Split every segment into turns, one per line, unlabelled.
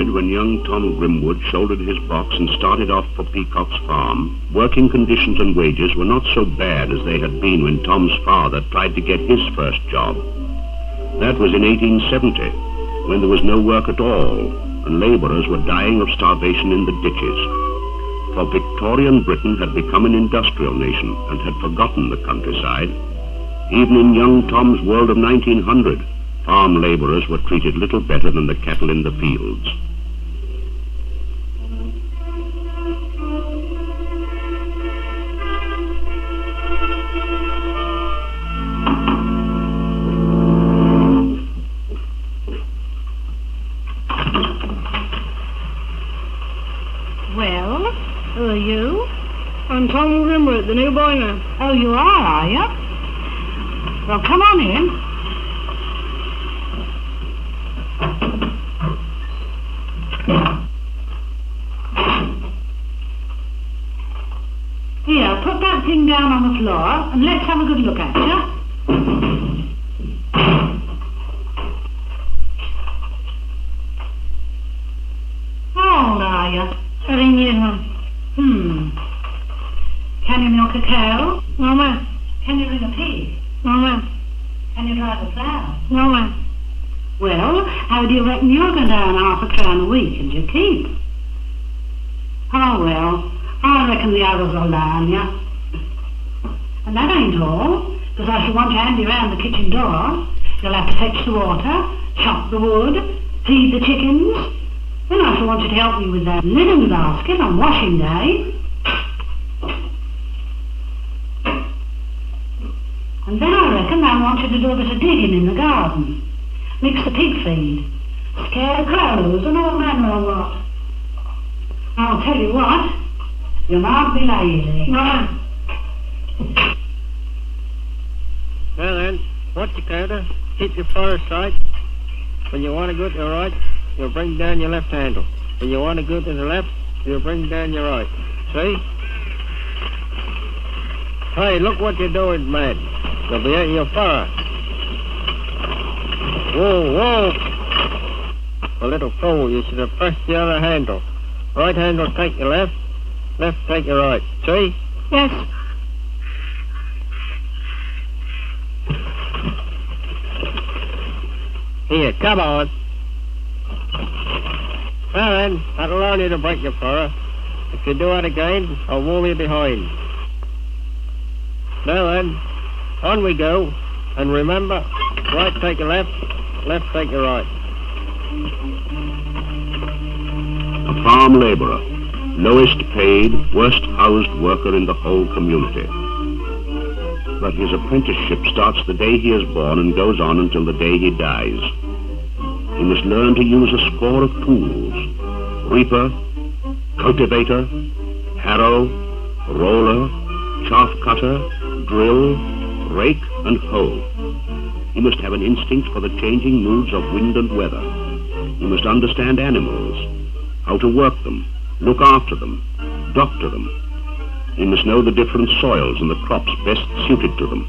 period when young Tom Grimwood shouldered his box and started off for Peacock's farm, working conditions and wages were not so bad as they had been when Tom's father tried to get his first job. That was in 1870, when there was no work at all, and labourers were dying of starvation in the ditches. For Victorian Britain had become an industrial nation and had forgotten the countryside. Even in young Tom's world of 1900, farm labourers were treated little better than the cattle in the fields.
Well, who are you?
I'm Tom Grimwood, the new boy now.
Oh, you are you? Well, come on in. Here, put that thing down on the floor and let's have a good look at you. How old are you?
7 years now.
Can you milk a cow?
No, ma'am.
Can you ring a pig?
No, ma'am.
Can you drive a plough?
No, ma'am.
Well, how do you reckon you're going to earn £0.50 a week and you keep? Oh, well, I reckon the others will learn you. And that ain't all, because I shall want to hand you round the kitchen door. You'll have to fetch the water, chop the wood, feed the chickens. Then I shall want you to help me with that linen basket on washing day. And then I reckon I want you to do a bit of digging in the garden. Mix the pig feed, scare the crows and all manner of what. I'll tell you what, you might be lazy.
No.
Well then, what's your counter? Keep your fire sight. When you want to go to the right, you'll bring down your left handle. When you want to go to the left, you'll bring down your right. See? Hey, look what you're doing, man. You'll be at your fire. Whoa, whoa! A little fool, you should have pressed the other handle. Right handle take your left, left take your right. See?
Yes.
Here, come on. Well then, that'll allow you to break your furrow. If you do it again, I'll warm you behind. Now then, on we go. And remember, right take your left, left take your right.
A farm labourer, lowest paid, worst housed worker in the whole community. But his apprenticeship starts the day he is born and goes on until the day he dies. He must learn to use a score of tools: reaper, cultivator, harrow, roller, chaff cutter, drill, rake and hoe. He must have an instinct for the changing moods of wind and weather. He must understand animals, how to work them, look after them, doctor them. He must know the different soils and the crops best suited to them.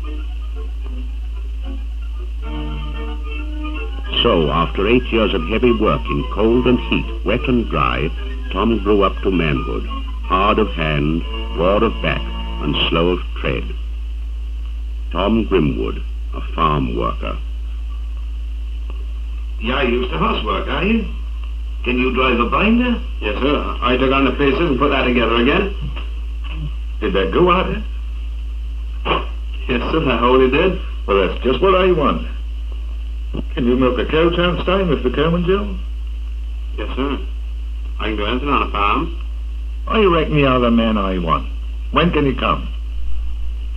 So, after 8 years of heavy work in cold and heat, wet and dry, Tom grew up to manhood, hard of hand, broad of back, and slow of tread. Tom Grimwood, a farm worker.
You're used to housework, are you? Can you drive a binder?
Yes, sir. I took on the pieces and put that together again.
Did that go out?
Yes, sir, I wholly did.
Well, that's just what I want. Can you milk a cow times time, Mr. Cowman Joe?
Yes, sir. I can do anything on a farm.
I reckon you're the man I want. When can you come?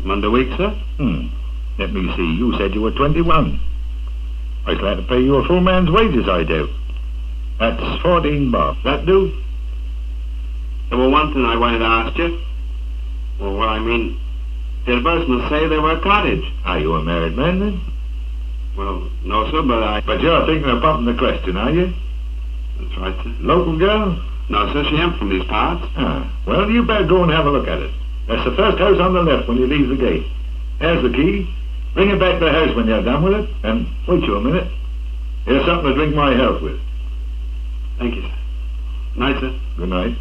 Monday week, sir.
Let me see. You said you were 21. I'd glad to pay you a full man's wages, I do. That's 14 bob. That do?
There were one thing I wanted to ask you. Well, what I mean, did a person say they were a cottage?
Are you a married man, then?
Well, no, sir, but
But you're thinking of bumping the question, are you?
That's right, sir.
Local girl?
No, sir, she ain't from these parts.
Well, you better go and have a look at it. That's the first house on the left when you leave the gate. There's the key. Bring it back to the house when you're done with it, and wait you a minute. Here's something to drink my health with.
Thank you, sir. Night, sir.
Good night.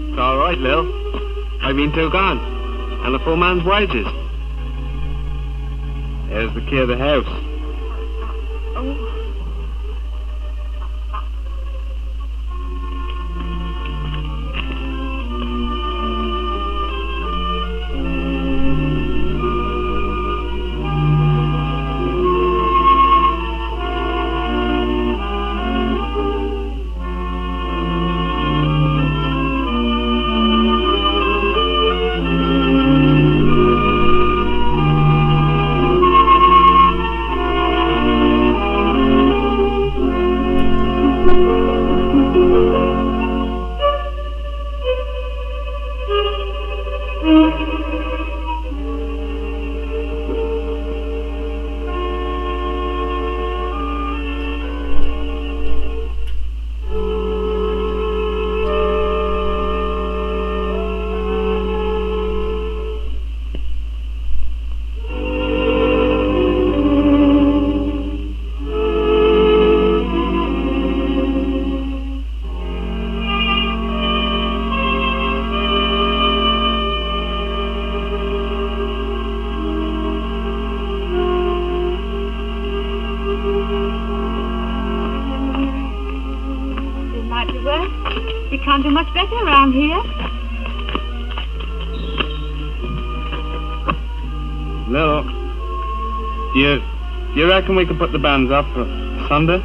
It's all right, Lil. I've been took on. And a full man's wages. There's the key of the house.
You can't do much better around here.
Lil, do you reckon we could put the bands up for Sunday?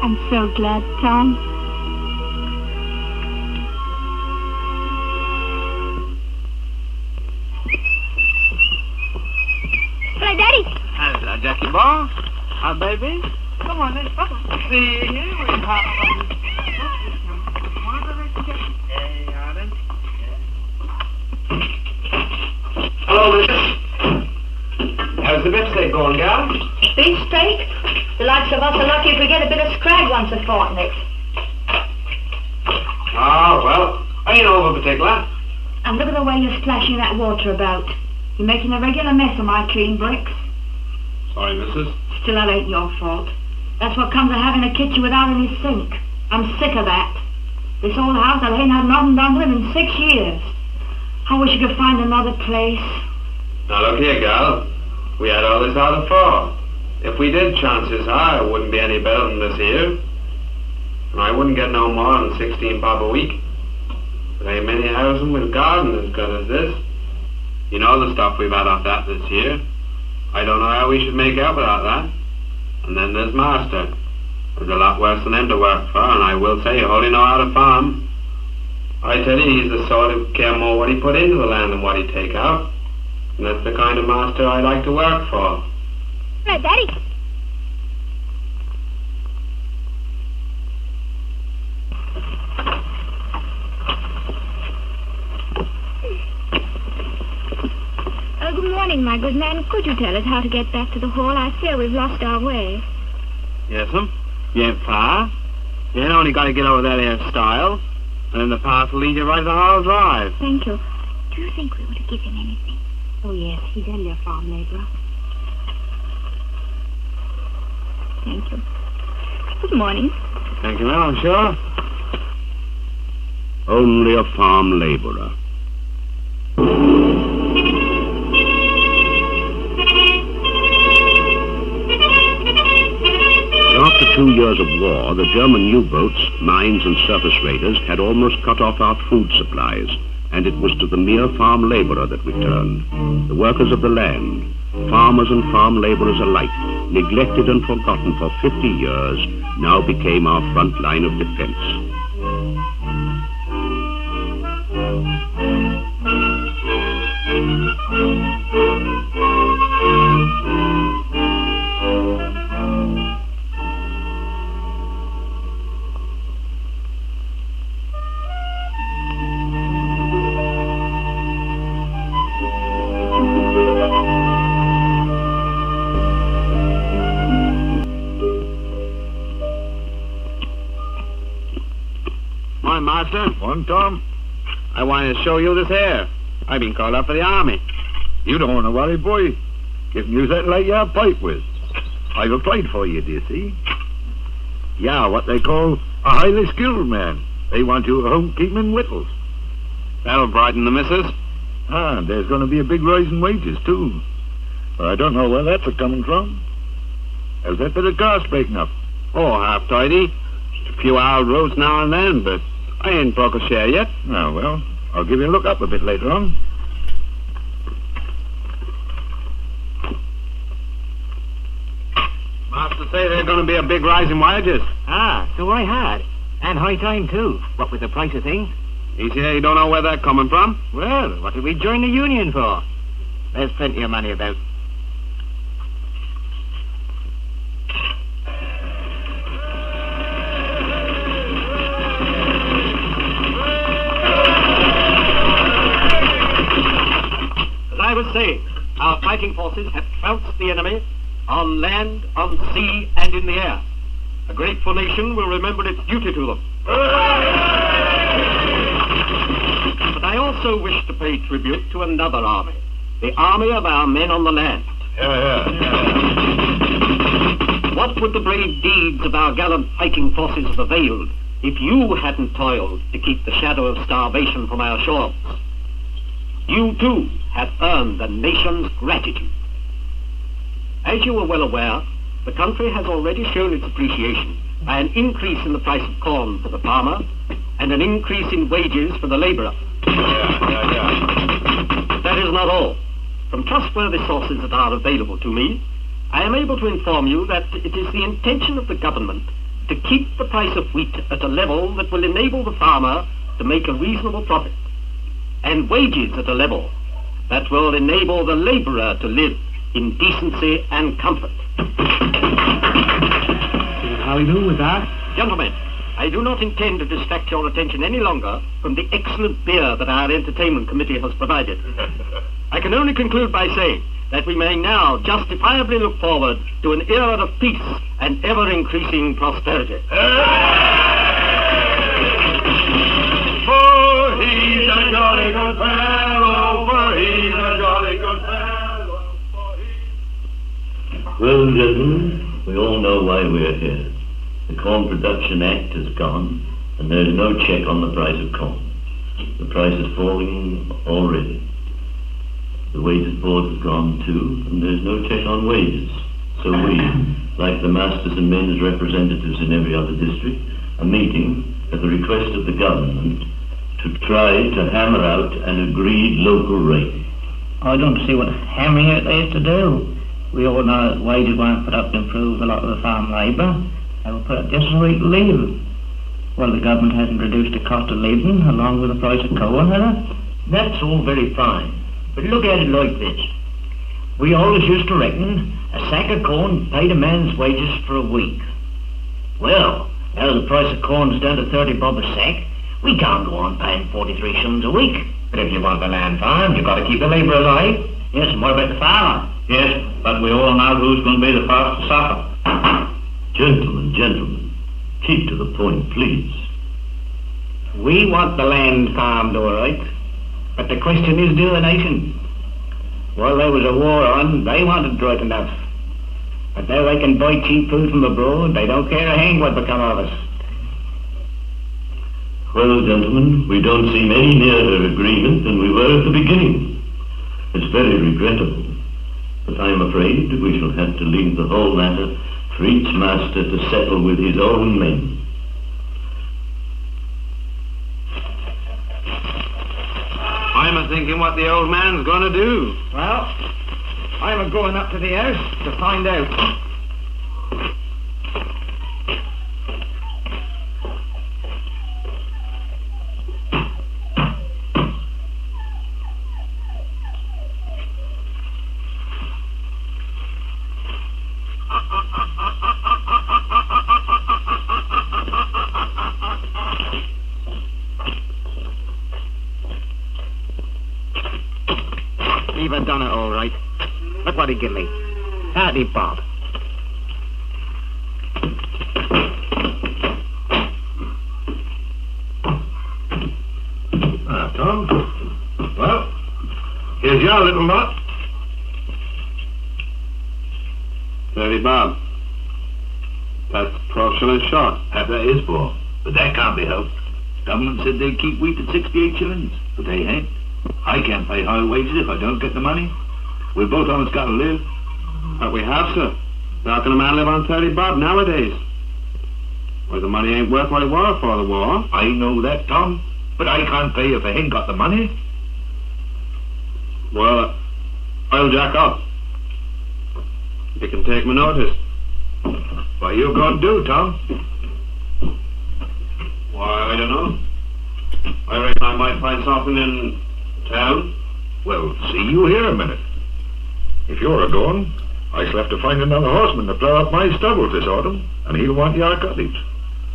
I'm so glad, Tom. Hello, Daddy.
Hello, Jackie boy. Hi, baby. Come on, let's go. See, here we are. Hey, darling. Hello, Mrs. How's the beefsteak going, gal?
Beefsteak? The likes of us are lucky if we get a bit of scrag once a fortnight.
Oh, well, I ain't over particular.
And look at the way you're splashing that water about. You're making a regular mess of my clean bricks.
Sorry, Mrs.
Still, that ain't your fault. That's what comes of having a kitchen without any sink. I'm sick of that. This old house, I ain't had nothing done to it in 6 years. I wish you could find another place.
Now, look here, gal. We had all this out of fall. If we did, chances are it wouldn't be any better than this here. And I wouldn't get no more than 16 bob a week. There ain't many houses with garden as good as this. You know the stuff we've had off that this year. I don't know how we should make out without that. And then there's Master. There's a lot worse than him to work for, and I will say you hardly know how to farm. I tell you, he's the sort who care more what he put into the land than what he take out. And that's the kind of master I like to work for.
Hello, Daddy. Good morning, my good man. Could you tell us how to get back to the hall? I fear we've lost our way.
Yes'm. You ain't far. You ain't only got to get over that here stile, and then the path will lead you right to the Hall Drive.
Thank you. Do you think we ought to give him anything?
Oh, yes, he's only a farm labourer.
Thank you. Good morning.
Thank you, well, I'm sure.
Only a farm labourer. After 2 years of war, the German U-boats, mines and surface raiders had almost cut off our food supplies, and it was to the mere farm labourer that we turned. The workers of the land, farmers and farm labourers alike, neglected and forgotten for 50 years, now became our front line of defence.
Morning, Master.
One, Tom?
I wanted to show you this here. I've been called up for the army.
You don't want to worry, boy. Give you that light your pipe with. I've applied for you, do you see? Yeah, what they call a highly skilled man. They want you at home keeping whittles.
That'll brighten the missus.
Ah, there's going to be a big rise in wages, too. But I don't know where that's coming from. How's that bit of gas breaking up?
Oh, half tidy. Just a few hard roads now and then, but I ain't broke a share yet.
Oh, well, I'll give you a look up a bit later on.
Master say there's going to be a big rise in wages.
Ah, so I had. And high time, too. What with the price of things?
You say you don't know where they're coming from?
Well, what did we join the union for? There's plenty of money about.
As I was saying, our fighting forces have trounced the enemy on land, on sea, and in the air. A grateful nation will remember its duty to them. But I also wish to pay tribute to another army, the army of our men on the land. What would the brave deeds of our gallant fighting forces have availed if you hadn't toiled to keep the shadow of starvation from our shores? You, too, have earned the nation's gratitude. As you are well aware, the country has already shown its appreciation by an increase in the price of corn for the farmer and an increase in wages for the labourer. But that is not all. From trustworthy sources that are available to me, I am able to inform you that it is the intention of the government to keep the price of wheat at a level that will enable the farmer to make a reasonable profit, and wages at a level that will enable the labourer to live in decency and comfort.
How we do with that?
Gentlemen, I do not intend to distract your attention any longer from the excellent beer that our entertainment committee has provided. I can only conclude by saying that we may now justifiably look forward to an era of peace and ever-increasing prosperity.
For he's a jolly good fellow, for he's a jolly good fellow, for he's...
Well, gentlemen, we all know why we're here. The Corn Production Act has gone, and there's no check on the price of corn. The price is falling already. The wages board has gone too, and there's no check on wages. So we, like the masters and men's representatives in every other district, are meeting at the request of the government to try to hammer out an agreed local rate.
I don't see what hammering it is to do. We all know that wages won't put up to improve a lot of the farm labour. They will put up just as we live. Well, the government hasn't reduced the cost of living along with the price of corn, has it?
That's all very fine. But look at it like this. We always used to reckon a sack of corn paid a man's wages for a week. Well, now the price of corn's down to 30 bob a sack, we can't go on paying 43 shillings a week. But if you want the land farmed, you've got to keep the labour alive. Yes, and what about the farmer?
Yes, but we all know who's going to be the first to suffer. Gentlemen, keep to the point, please.
We want the land farmed, all right. But the question is, do the nation? While there was a war on, they wanted right enough. But now they can buy cheap food from abroad. They don't care a hang what become of us.
Well, gentlemen, we don't seem any nearer agreement than we were at the beginning. It's very regrettable, but I'm afraid we shall have to leave the whole matter for each master to settle with his own men.
I'm a-thinking what the old man's going to do.
Well, I'm a-going up to the house to find out.
You've done it all right. Look what he give me. 30 bob.
Ah, Tom. Well, Here's your little lot.
30 bob. That's 12 shillings short.
That is, boy. But that can't be helped. Government said they'd keep wheat at 68 shillings, but they ain't. I can't pay high wages if I don't get the money. We both of us got to live.
But we have, sir. How can a man live on 30 bob nowadays? Well, the money ain't worth what it was for the war.
I know that, Tom. But I can't pay if I ain't got the money.
Well, I'll jack up. You can take my notice.
What are you going to do, Tom?
Why, I don't know. I reckon I might find something in town.
Well, see you here a minute. If you're a-going, I shall have to find another horseman to plough up my stubble this autumn, and he'll want your cottage.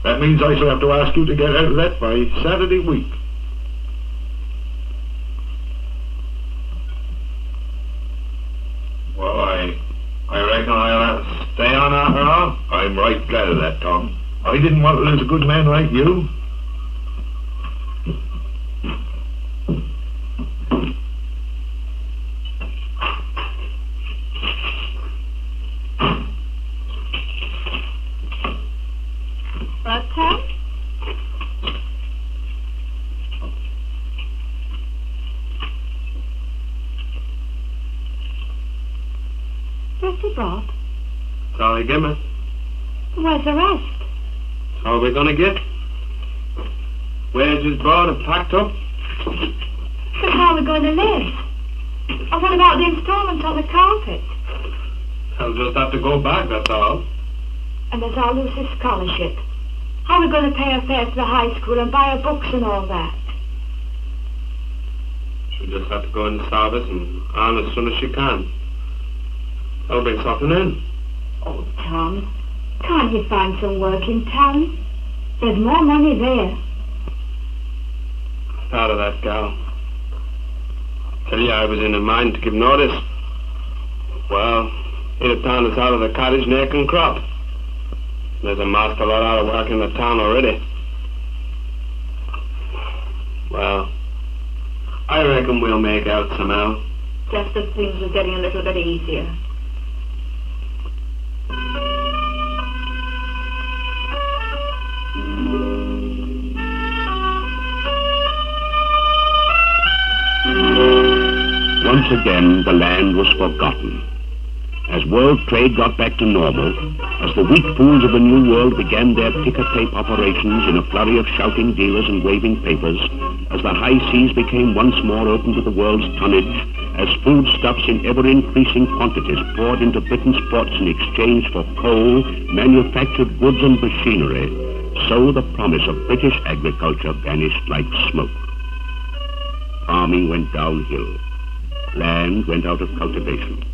That means I shall have to ask you to get out of that by Saturday week.
Well, I reckon I'll stay on after all.
I'm right glad of that, Tom. I didn't want to lose a good man like you.
What, Tom?
Where's he brought?
That's all they give me.
Where's the rest?
That's all we're gonna get. Wages brought and packed up.
But how are we going to live? And what about the instalments on the carpet?
I'll just have to go back, that's all.
And there's our Lucy's scholarship. How are we going to pay her fare to the high school and buy her books and all that?
She'll just have to go in the service and on as soon as she can. I'll bring something in.
Oh, Tom, can't you find some work in town? There's more money there.
Out of that gal. Tell you, I was in a mind to give notice. Well, he'd have turned us out of the cottage neck and crop. There's a master lot out of work in the town already. Well, I reckon we'll make out somehow.
Just as things were getting a little bit easier.
Once again, the land was forgotten. As world trade got back to normal, as the wheat pools of the New World began their ticker-tape operations in a flurry of shouting dealers and waving papers, as the high seas became once more open to the world's tonnage, as foodstuffs in ever-increasing quantities poured into Britain's ports in exchange for coal, manufactured goods and machinery, so the promise of British agriculture vanished like smoke. Farming went downhill. Land went out of cultivation.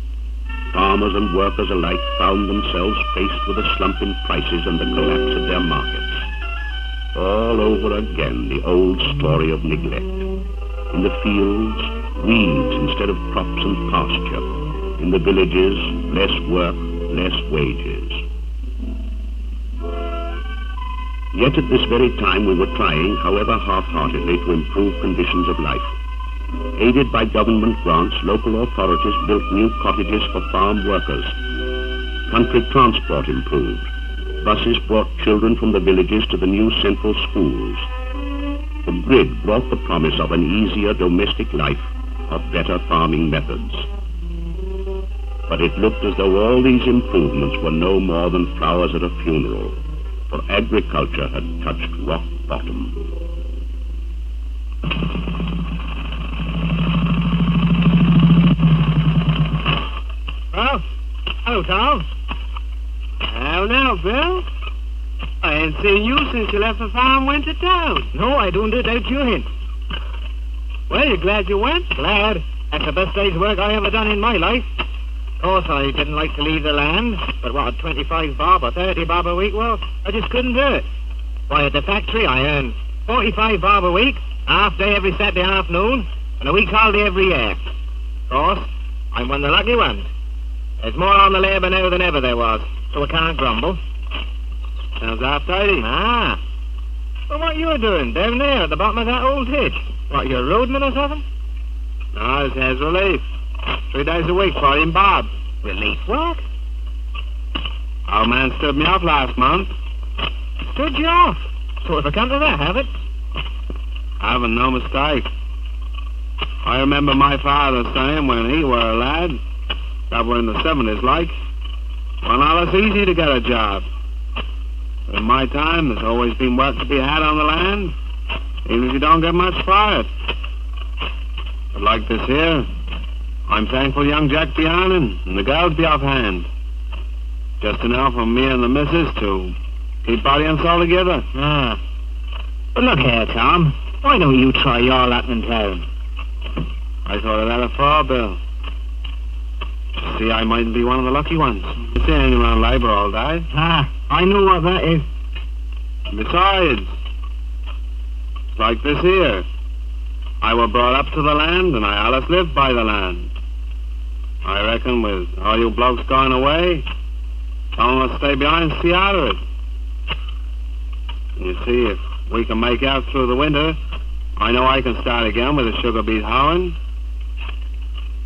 Farmers and workers alike found themselves faced with a slump in prices and the collapse of their markets. All over again, the old story of neglect. In the fields, weeds instead of crops and pasture. In the villages, less work, less wages. Yet at this very time we were trying, however half-heartedly, to improve conditions of life. Aided by government grants, local authorities built new cottages for farm workers. Country transport improved. Buses brought children from the villages to the new central schools. The grid brought the promise of an easier domestic life, of better farming methods. But it looked as though all these improvements were no more than flowers at a funeral, for agriculture had touched rock bottom.
Well, hello, Tom. How now, Bill? I ain't seen you since you left the farm and went to town. No, I don't doubt your hint. Well, you're glad you went? Glad. That's the best day's work I ever done in my life. Of course, I didn't like to leave the land, but what, 25 bob or 30 bob a week? Well, I just couldn't do it. Why, at the factory, I earn 45 bob a week, half day every Saturday afternoon, and a week's holiday every year. Of course, I'm one of the lucky ones. There's more on the labour now than ever there was, so I can't grumble. Sounds half tidy. Ah. Well, what you doing down there at the bottom of that old ditch? What, you're a roadman or something?
No, this has relief. 3 days a week for him, Bob.
Relief what?
Old man stood me off last month.
Stood you off? So if I come to that, have it?
I haven't no mistake. I remember my father saying when he were a lad, that were in the 70s like, well, now it's easy to get a job. In my time, there's always been work to be had on the land, even if you don't get much for it. But like this here, I'm thankful young Jack be on and the girls be offhand. Just enough for me and the missus to keep body and soul together.
Ah. But look here, Tom. Why don't you try your luck in town?
I thought of that afore, Bill. See, I mightn't be one of the lucky ones. You see hanging around labour all day.
Ah, I know what that is.
Besides, it's like this here. I were brought up to the land, and I allus lived by the land. I reckon with all you blokes going away, someone must stay behind and see out of it. You see, if we can make out through the winter, I know I can start again with the sugar beet hoeing.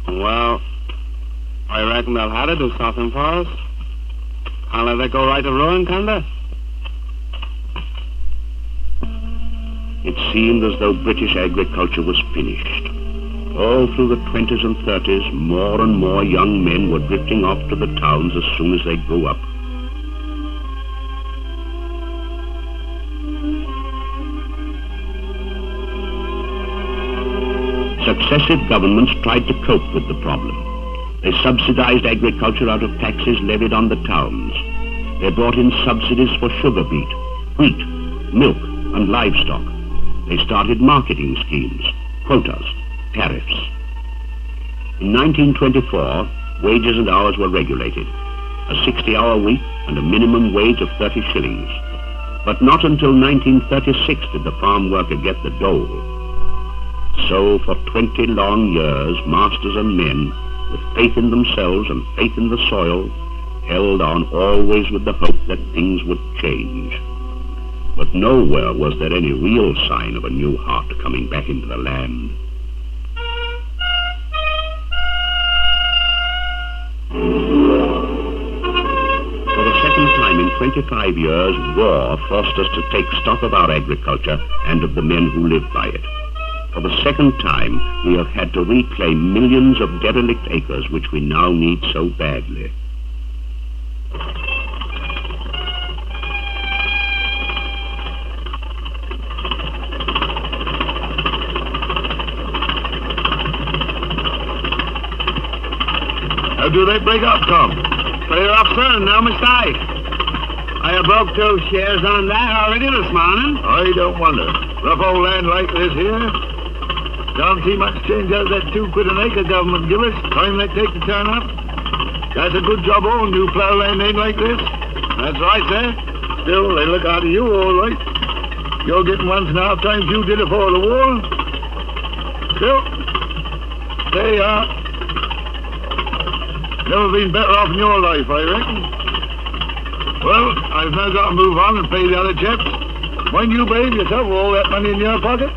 Well, I reckon they'll have to do something for us. Can't let that go right to ruin, can they?
It seemed as though British agriculture was finished. All through the 20s and 30s, more and more young men were drifting off to the towns as soon as they grew up. Successive governments tried to cope with the problem. They subsidized agriculture out of taxes levied on the towns. They brought in subsidies for sugar beet, wheat, milk, and livestock. They started marketing schemes, quotas, tariffs. In 1924, wages and hours were regulated. A 60-hour week and a minimum wage of 30 shillings. But not until 1936 did the farm worker get the dole. So for 20 long years, masters and men, with faith in themselves and faith in the soil, held on always with the hope that things would change. But nowhere was there any real sign of a new heart coming back into the land. For the second time in 25 years, war forced us to take stock of our agriculture and of the men who lived by it. For the second time, we have had to reclaim millions of derelict acres which we now need so badly.
How do they break up, Tom?
Clear off, sir, no mistake. I have broke 2 shares on that already this morning.
I don't wonder. Rough old land like this here. Don't see much change out of that 2 quid an acre government give us. Time they take to turn up. That's a good job owning new plough land ain't like this.
That's right, sir.
Still, they look after you all right. You're getting 1.5 times you did before the war. Still, they are. Never been better off in your life, I reckon. Well, I've now got to move on and pay the other chaps. Mind you behave yourself with all that money in your pocket.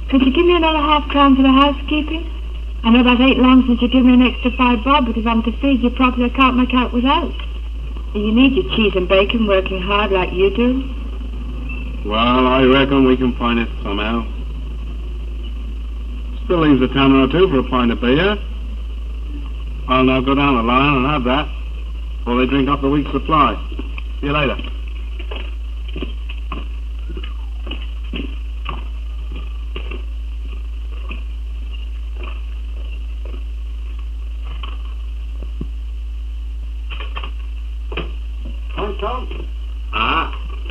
Could you give me another £0.5 for the housekeeping? I know that ain't long since you give me an extra 5 bob, but if I'm to feed you properly, I can't make out without. You need your cheese and bacon working hard like you do.
Well, I reckon we can find it somehow. Still leaves a tenner or 2 for a pint of beer. I'll now go down the line and have that, before they drink up the week's supply. See you later.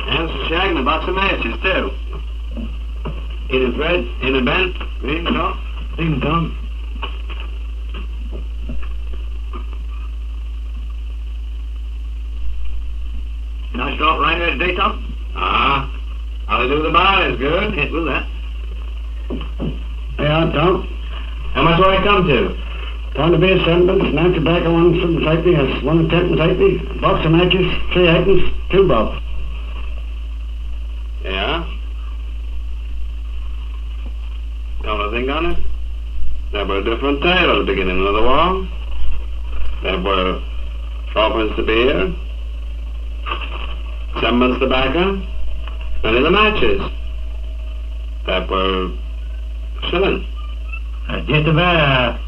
And some shag and a box of matches, too. Eat it, Fred. Eat it, Ben. Eat it, Tom.
Eat it, Tom.
start riding at daytime?
Ah, how they do the barley's good.
Can't do that.
Yeah, Tom.
How much will I come to?
Going to be a settlement, snap tobacco, 1 7 that's 1 10 80, box of matches, 3 items, 2 bob.
Yeah? The only thing on it? There were a different tale at the beginning of the war. There were 4 the beer, 7 tobacco, and the matches. That were shilling.
Just about,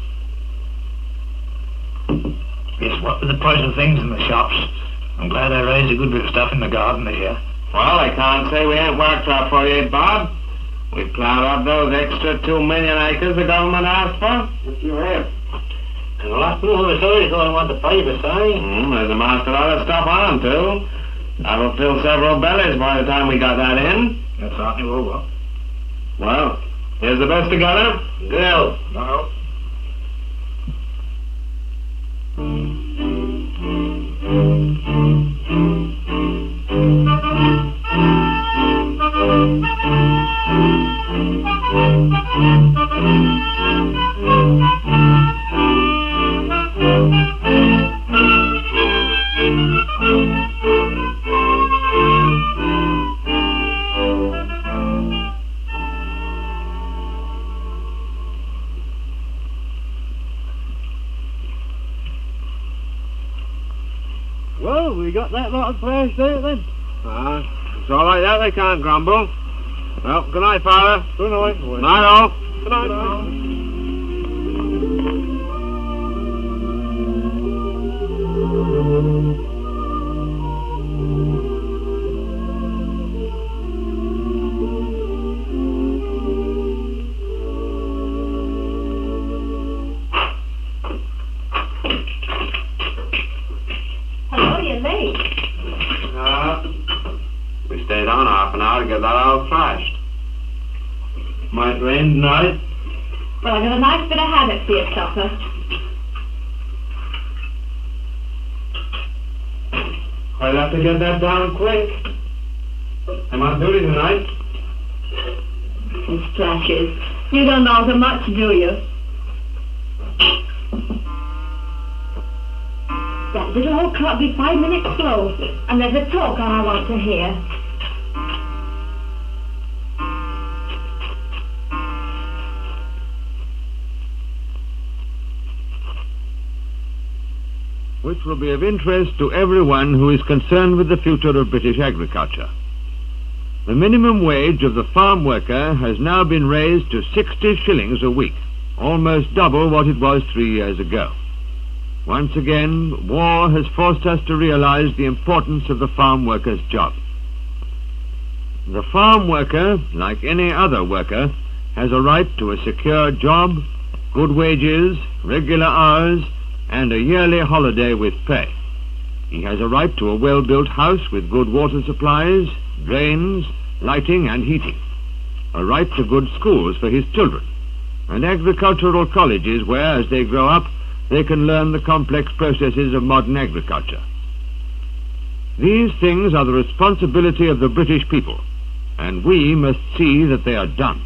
guess what with the price of things in the shops? I'm glad I raised a good bit of stuff in the garden this year.
Well, I can't say we ain't worked our 48, Bob. We've plowed up those extra 2 million acres the government asked for.
Yes, you have. And a lot more besides going want to pay the same.
There's a master lot of stuff on, too. That'll fill several bellies by the time we got that in.
That certainly will, well.
Well, here's the best together.
Go. No.
Well, we got that lot of thrashed out then.
It's all like that, they can't grumble. Well, good night, Father.
Good night.
Night all.
Good night.
Hello, you're late.
We stayed on half an hour to get that all thrashed. Might rain tonight.
Well, I got a nice bit of haddock for your supper.
I'll have to get that down quick. I'm on duty tonight.
Splashes. You don't know so much, do you? That little old clock be 5 minutes slow, and there's a talk I want to hear.
Which will be of interest to everyone who is concerned with the future of British agriculture. The minimum wage of the farm worker has now been raised to 60 shillings a week, almost double what it was 3 years ago. Once again, war has forced us to realize the importance of the farm worker's job. The farm worker, like any other worker, has a right to a secure job, good wages, regular hours, and a yearly holiday with pay. He has a right to a well-built house with good water supplies, drains, lighting and heating. A right to good schools for his children, and agricultural colleges where, as they grow up, they can learn the complex processes of modern agriculture. These things are the responsibility of the British people, and we must see that they are done.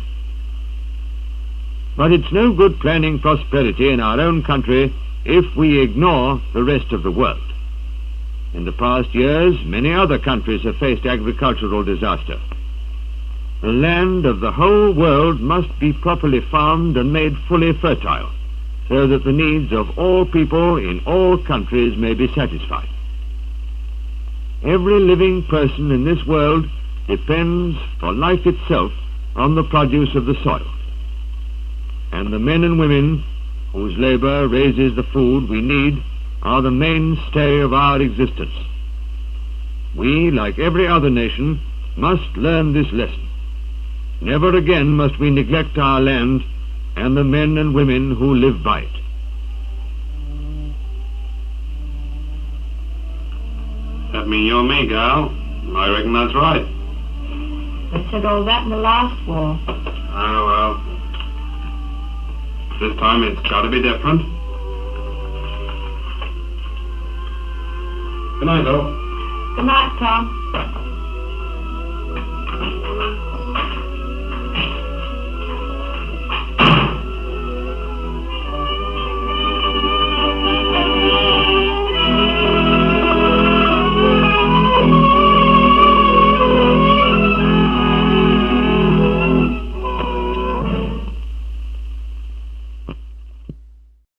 But it's no good planning prosperity in our own country if we ignore the rest of the world. In the past years, many other countries have faced agricultural disaster. The land of the whole world must be properly farmed and made fully fertile, so that the needs of all people in all countries may be satisfied. Every living person in this world depends for life itself on the produce of the soil. And the men and women whose labor raises the food we need are the mainstay of our existence. We, like every other nation, must learn this lesson. Never again must we neglect our land and the men and women who live by it.
That mean you and me, gal? I reckon that's right.
They said all that in the last war.
Ah, well. This time it's got to be different. Good night, though.
Good night, Tom.